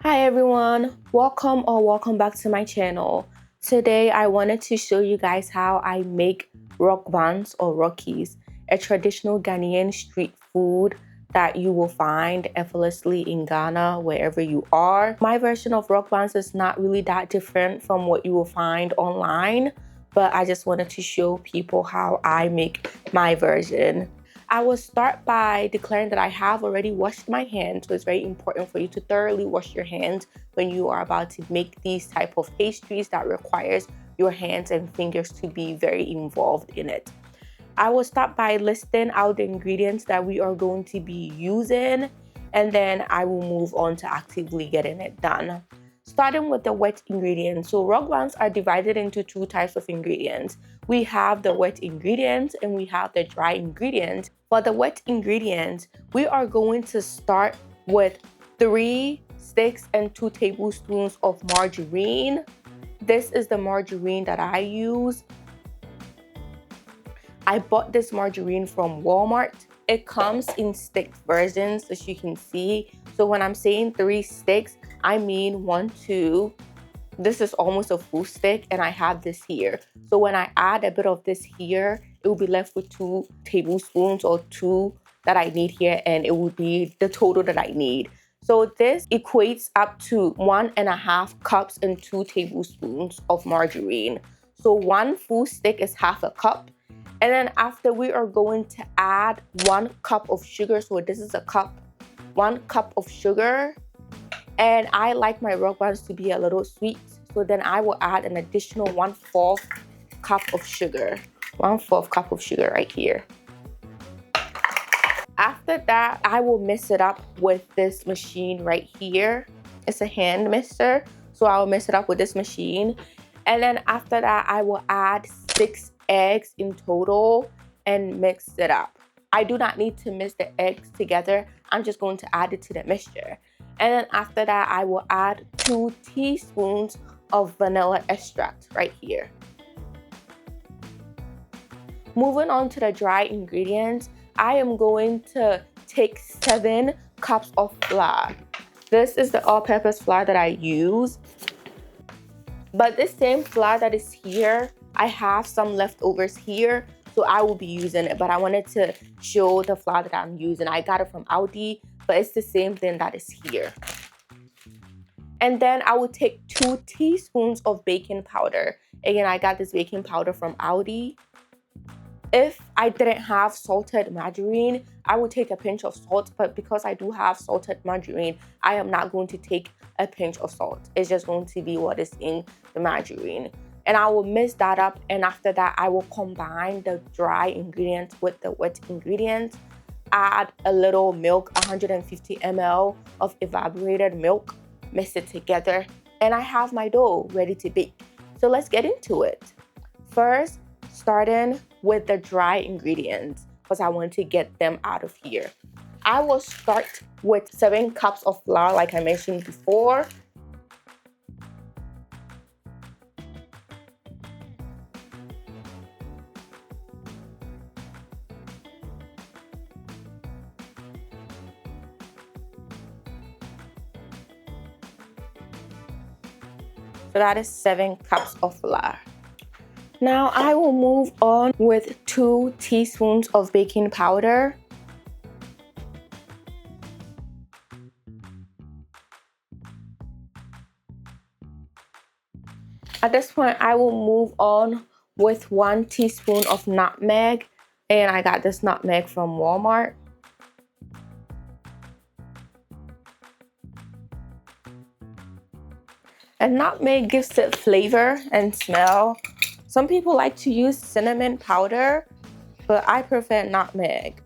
Hi everyone, welcome back to my channel. Today I wanted to show you guys how I make buns or Rockies, a traditional Ghanaian street food that you will find effortlessly in Ghana wherever you are. My version of buns is not really that different from what you will find online, but I just wanted to show people how I make my version. I will start by declaring that I have already washed my hands, so it's very important for you to thoroughly wash your hands when you are about to make these type of pastries that requires your hands and fingers to be very involved in it. I will start by listing out the ingredients that we are going to be using, and then I will move on to actively getting it done. Starting with the wet ingredients. So buns are divided into two types of ingredients. We have the wet ingredients and we have the dry ingredients. For the wet ingredients, we are going to start with 3 sticks and 2 tablespoons of margarine. This is the margarine that I use. I bought this margarine from Walmart. It comes in stick versions, as you can see. So when I'm saying 3 sticks, I mean 1, 2. This is almost a full stick, and I have this here. So when I add a bit of this here, it will be left with 2 tablespoons or 2 that I need here, and it will be the total that I need. So this equates up to 1.5 cups and 2 tablespoons of margarine. So 1 full stick is half a cup. And then after, we are going to add 1 cup of sugar. So this is a cup, 1 cup of sugar. And I like my buns to be a little sweet. So then I will add an additional 1/4 cup of sugar. 1/4 cup of sugar right here. After that, I will mix it up with this machine right here. It's a hand mixer. So I will mix it up with this machine. And then after that, I will add 6 eggs in total and mix it up. I do not need to mix the eggs together. I'm just going to add it to the mixture. And then after that, I will add 2 teaspoons of vanilla extract right here. Moving on to the dry ingredients, I am going to take 7 cups of flour. This is the all-purpose flour that I use. But this same flour that is here, I have some leftovers here, so I will be using it. But I wanted to show the flour that I'm using. I got it from Aldi, but it's the same thing that is here. And then I will take 2 teaspoons of baking powder. Again, I got this baking powder from Aldi. If I didn't have salted margarine, I would take a pinch of salt, but because I do have salted margarine, I am not going to take a pinch of salt. It's just going to be what is in the margarine. And I will mix that up, and after that, I will combine the dry ingredients with the wet ingredients. Add a little milk, 150 ml of evaporated milk, mix it together, and I have my dough ready to bake. So let's get into it. First, starting with the dry ingredients, because I want to get them out of here. I will start with 7 cups of flour, like I mentioned before. So that is 7 cups of flour. Now I will move on with 2 teaspoons of baking powder. At this point, I will move on with 1 teaspoon of nutmeg, and I got this nutmeg from Walmart. And nutmeg gives it flavor and smell. Some people like to use cinnamon powder, but I prefer nutmeg.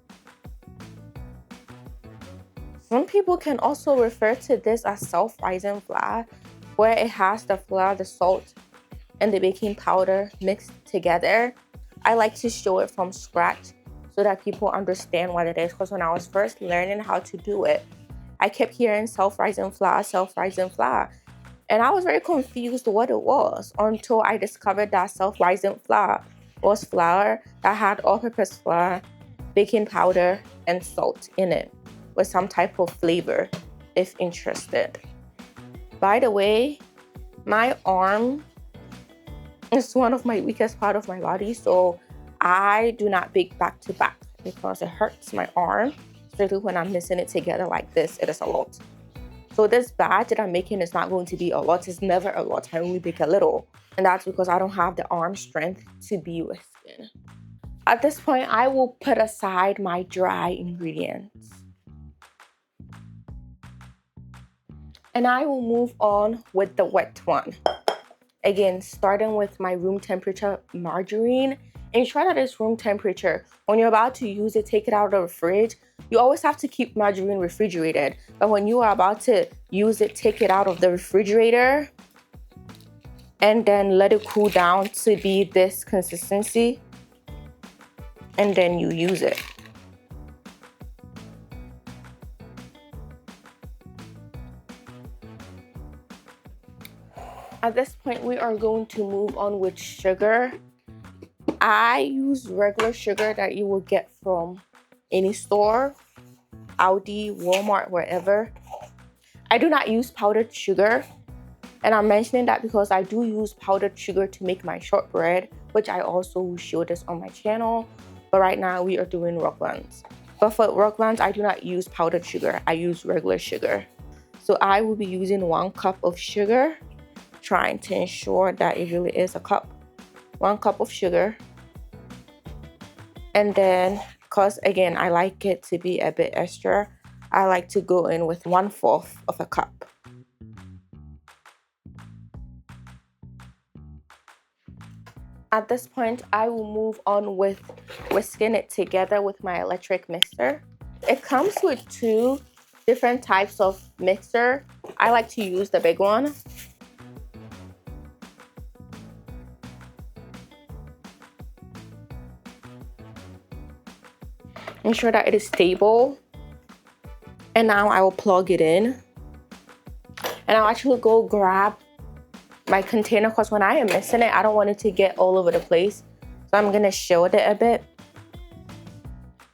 Some people can also refer to this as self-rising flour, where it has the flour, the salt, and the baking powder mixed together. I like to show it from scratch so that people understand what it is, because when I was first learning how to do it, I kept hearing self-rising flour, self-rising flour. And I was very confused what it was until I discovered that self-rising flour was flour that had all-purpose flour, baking powder, and salt in it with some type of flavor if interested. By the way, my arm is one of my weakest part of my body, so I do not bake back to back because it hurts my arm, especially when I'm mixing it together like this. It is a lot. So this batch that I'm making is not going to be a lot. It's never a lot. I only bake a little. And that's because I don't have the arm strength to be whisking. At this point, I will put aside my dry ingredients. And I will move on with the wet one. Again, starting with my room temperature margarine. Ensure that it's room temperature. When you're about to use it, take it out of the fridge. You always have to keep margarine refrigerated. But when you are about to use it, take it out of the refrigerator and then let it cool down to be this consistency. And then you use it. At this point, we are going to move on with sugar. I use regular sugar that you will get from any store, Aldi, Walmart, wherever. I do not use powdered sugar. And I'm mentioning that because I do use powdered sugar to make my shortbread, which I also will show this on my channel. But right now we are doing rock buns. But for rock buns, I do not use powdered sugar. I use regular sugar. So I will be using 1 cup of sugar, trying to ensure that it really is a cup. 1 cup of sugar. And then, because again, I like it to be a bit extra, I like to go in with 1/4 of a cup. At this point, I will move on with whisking it together with my electric mixer. It comes with 2 different types of mixer. I like to use the big one. Ensure that it is stable. And now I will plug it in. And I'll actually go grab my container because when I am mixing it, I don't want it to get all over the place. So I'm gonna shield it a bit.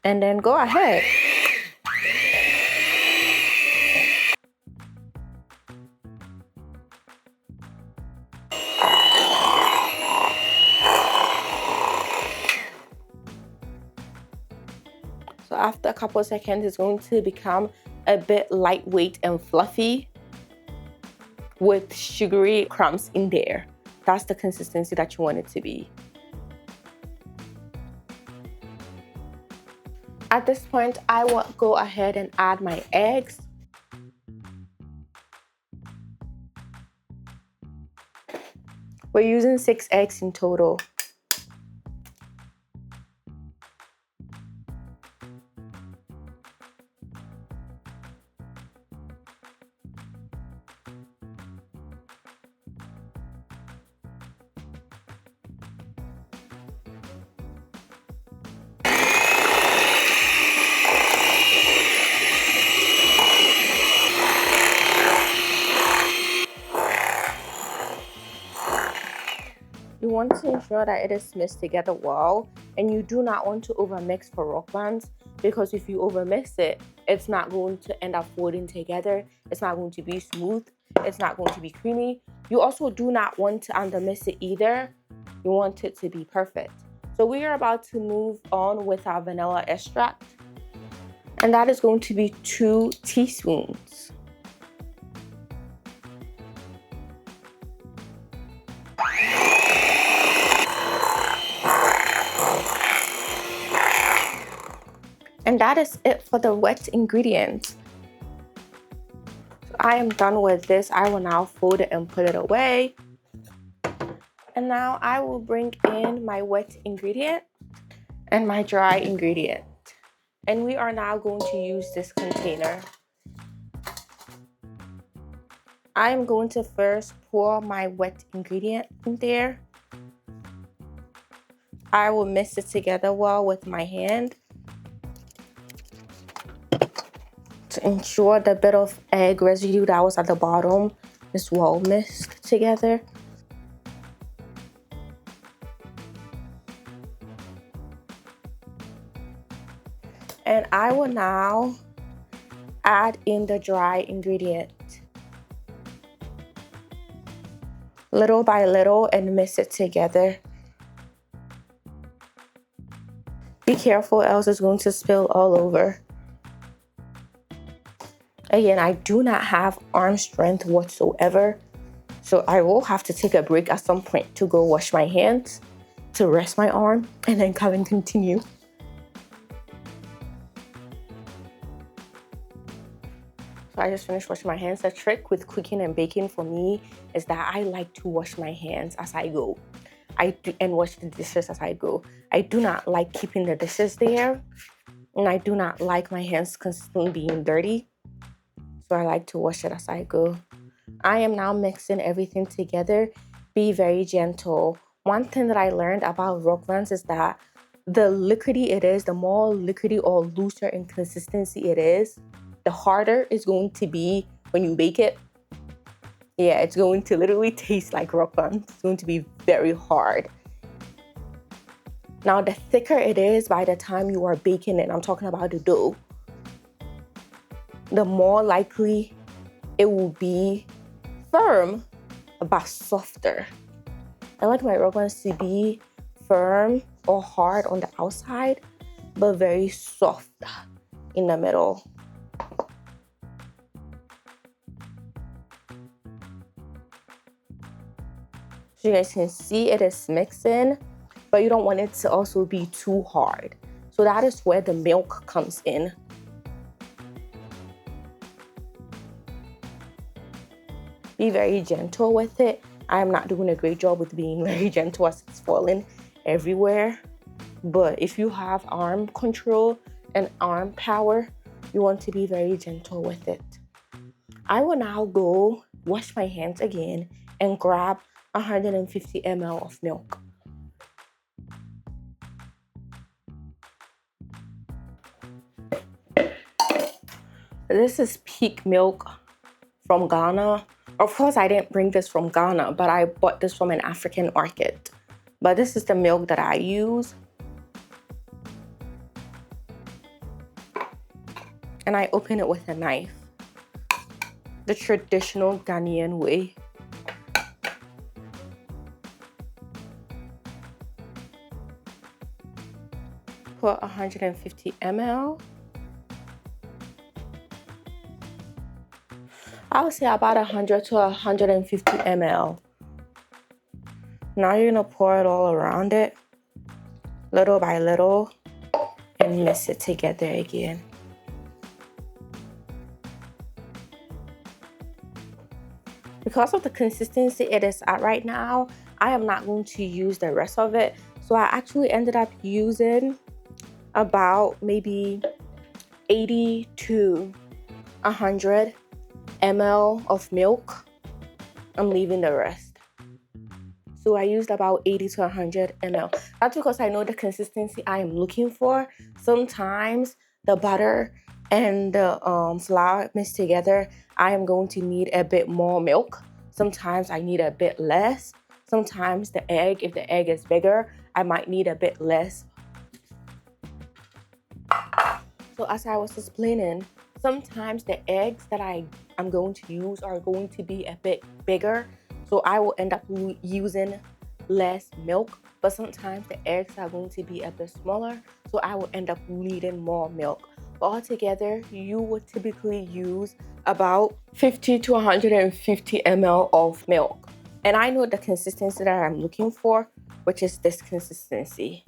And then go ahead. So after a couple of seconds, it's going to become a bit lightweight and fluffy with sugary crumbs in there. That's the consistency that you want it to be. At this point, I will go ahead and add my eggs. We're using 6 eggs in total. You want to ensure that it is mixed together well, and you do not want to overmix for rock buns, because if you overmix it, it's not going to end up folding together. It's not going to be smooth. It's not going to be creamy. You also do not want to undermix it either. You want it to be perfect. So we are about to move on with our vanilla extract, and that is going to be 2 teaspoons. And that is it for the wet ingredients. So I am done with this. I will now fold it and put it away. And now I will bring in my wet ingredient and my dry ingredient. And we are now going to use this container. I am going to first pour my wet ingredient in there. I will mix it together well with my hand to ensure the bit of egg residue that was at the bottom is well mixed together. And I will now add in the dry ingredient. little by little and mix it together. Be careful, else it's going to spill all over. Again, I do not have arm strength whatsoever, so I will have to take a break at some point to go wash my hands, to rest my arm, and then come and continue. So I just finished washing my hands. The trick with cooking and baking for me is that I like to wash my hands as I go. And wash the dishes as I go. I do not like keeping the dishes there, and I do not like my hands consistently being dirty. So I like to wash it as I go. I am now mixing everything together. Be very gentle. One thing that I learned about rock buns is that the liquidy it is, the more liquidy or looser in consistency it is, the harder it's going to be when you bake it. Yeah, it's going to literally taste like rock buns. It's going to be very hard. Now, the thicker it is by the time you are baking it, I'm talking about the dough, the more likely it will be firm but softer. I like my rock buns to be firm or hard on the outside, but very soft in the middle. So you guys can see it is mixing, but you don't want it to also be too hard. So that is where the milk comes in. Be very gentle with it. I am not doing a great job with being very gentle as it's falling everywhere. But if you have arm control and arm power, you want to be very gentle with it. I will now go wash my hands again and grab 150 ml of milk. This is peak milk from Ghana. Of course, I didn't bring this from Ghana, but I bought this from an African market. But this is the milk that I use. And I open it with a knife, the traditional Ghanaian way. Put 150 ml. I would say about 100 to 150 ml. Now you're gonna pour it all around it, little by little, and mix it together again. Because of the consistency it is at right now, I am not going to use the rest of it. So I actually ended up using about maybe 80 to 100 ml of milk. I'm leaving the rest. So I used about 80 to 100 ml. That's because I know the consistency I am looking for. Sometimes the butter and the flour mixed together, I am going to need a bit more milk. Sometimes I need a bit less. Sometimes the egg, if the egg is bigger, I might need a bit less. So as I was explaining, sometimes the eggs that I'm going to use are going to be a bit bigger. So I will end up using less milk, but sometimes the eggs are going to be a bit smaller. So I will end up needing more milk. But altogether, you would typically use about 50 to 150 ml of milk. And I know the consistency that I'm looking for, which is this consistency.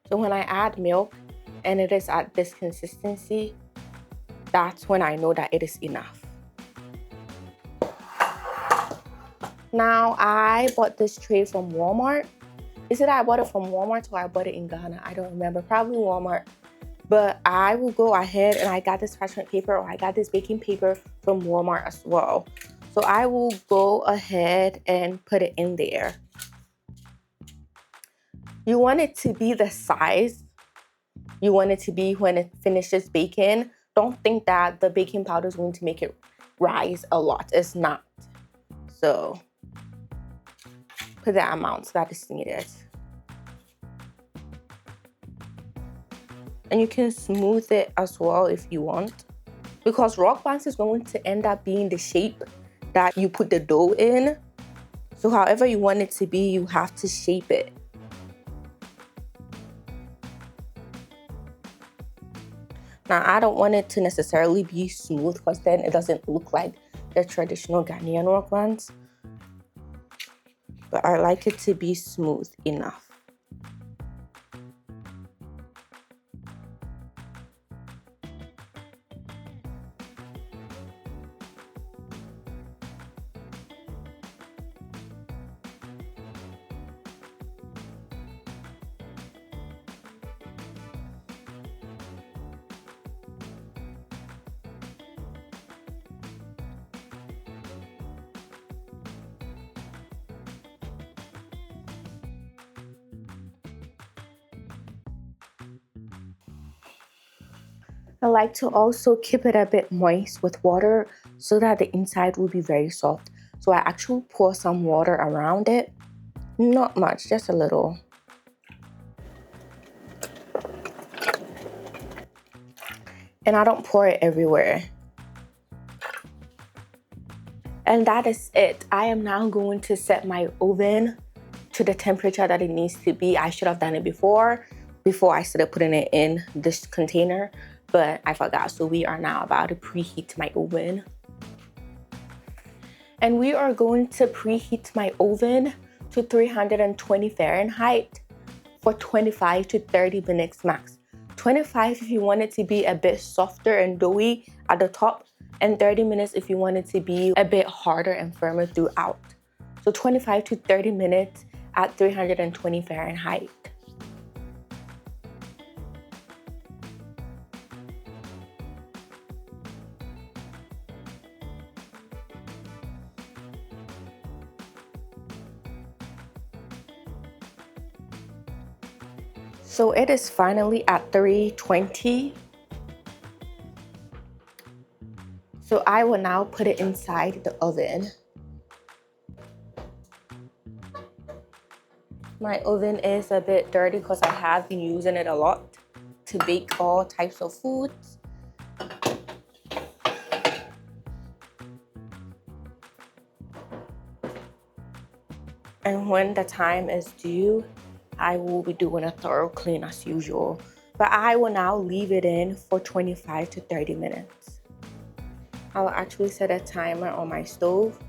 So when I add milk and it is at this consistency, that's when I know that it is enough. Now, I bought this tray from Walmart. Is it I bought it from Walmart or I bought it in Ghana? I don't remember, probably Walmart. But I will go ahead and I got this parchment paper or I got this baking paper from Walmart as well. So I will go ahead and put it in there. You want it to be the size you want it to be when it finishes baking. Don't think that the baking powder is going to make it rise a lot. It's not. So put the amount that is needed. And you can smooth it as well if you want. because rock buns is going to end up being the shape that you put the dough in. So however you want it to be, you have to shape it. Now, I don't want it to necessarily be smooth because then it doesn't look like the traditional Ghanaian rock buns. But I like it to be smooth enough. I like to also keep it a bit moist with water so that the inside will be very soft. So I actually pour some water around it. Not much, just a little. And I don't pour it everywhere. And that is it. I am now going to set my oven to the temperature that it needs to be. I should have done it before I started putting it in this container, but I forgot. So we are now about to preheat my oven. And we are going to preheat my oven to 320 Fahrenheit for 25 to 30 minutes max. 25 if you want it to be a bit softer and doughy at the top, and 30 minutes if you want it to be a bit harder and firmer throughout. So 25 to 30 minutes at 320 Fahrenheit. So it is finally at 320. So I will now put it inside the oven. My oven is a bit dirty because I have been using it a lot to bake all types of foods. And when the time is due, I will be doing a thorough clean as usual. But I will now leave it in for 25 to 30 minutes. I will actually set a timer on my stove.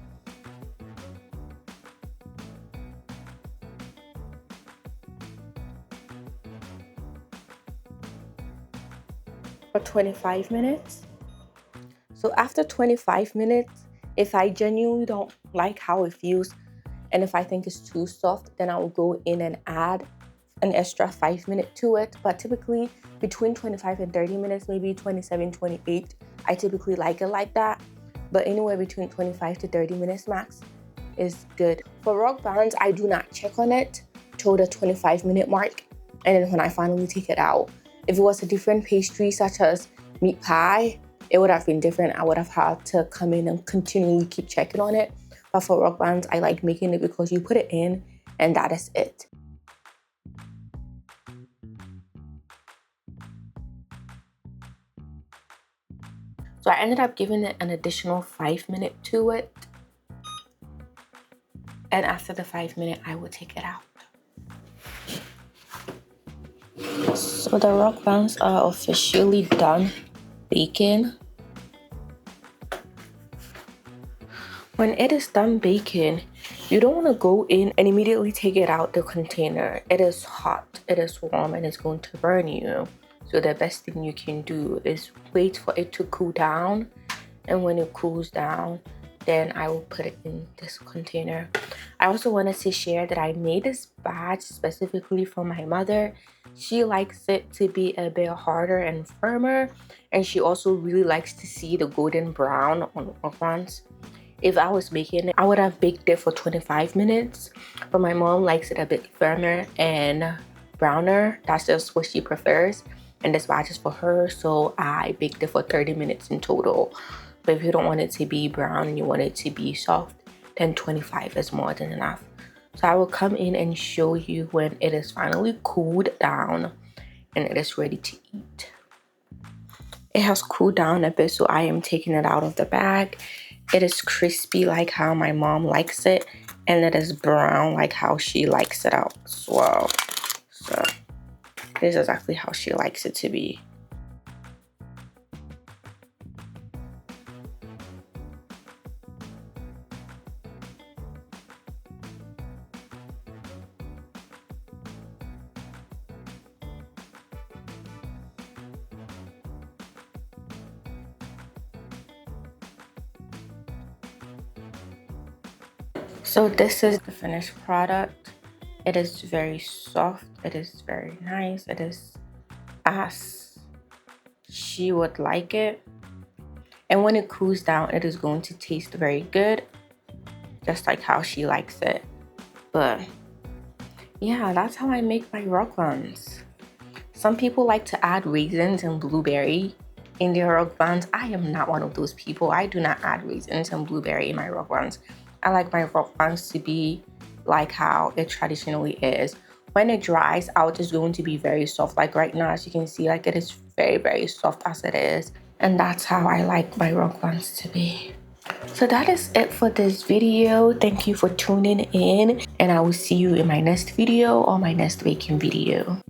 For 25 minutes. So after 25 minutes, if I genuinely don't like how it feels, and if I think it's too soft, then I will go in and add an extra 5 minutes to it. But typically between 25 and 30 minutes, maybe 27, 28, I typically like it like that. But anywhere between 25 to 30 minutes max is good. For rock buns, I do not check on it till the 25-minute mark. And then when I finally take it out, if it was a different pastry such as meat pie, it would have been different. I would have had to come in and continually keep checking on it. But for rock buns, I like making it because you put it in and that is it. So I ended up giving it an additional 5 minutes to it. And after the 5 minutes, I will take it out. So the rock buns are officially done baking. When it is done baking, you don't want to go in and immediately take it out the container. It is hot, it is warm, and it's going to burn you. So the best thing you can do is wait for it to cool down. And when it cools down, then I will put it in this container. I also wanted to share that I made this badge specifically for my mother. She likes it to be a bit harder and firmer, and she also really likes to see the golden brown on rock buns. If I was making it, I would have baked it for 25 minutes, but my mom likes it a bit firmer and browner. That's just what she prefers, and this batch is for her, so I baked it for 30 minutes in total. But if you don't want it to be brown and you want it to be soft, then 25 is more than enough. So I will come in and show you when it is finally cooled down and it is ready to eat. It has cooled down a bit, so I am taking it out of the bag. It is crispy like how my mom likes it, and it is brown like how she likes it out as well. So this is exactly how she likes it to be. So this is the finished product. It is very soft. It is very nice. It is as she would like it. And when it cools down, it is going to taste very good, just like how she likes it. But yeah, that's how I make my rock buns. Some people like to add raisins and blueberry in their rock buns. I am not one of those people. I do not add raisins and blueberry in my rock buns. I like my rock buns to be like how it traditionally is. When it dries out, it's going to be very soft. Like right now, as you can see, like it is very, very soft as it is. And that's how I like my rock buns to be. So that is it for this video. Thank you for tuning in, and I will see you in my next video or my next baking video.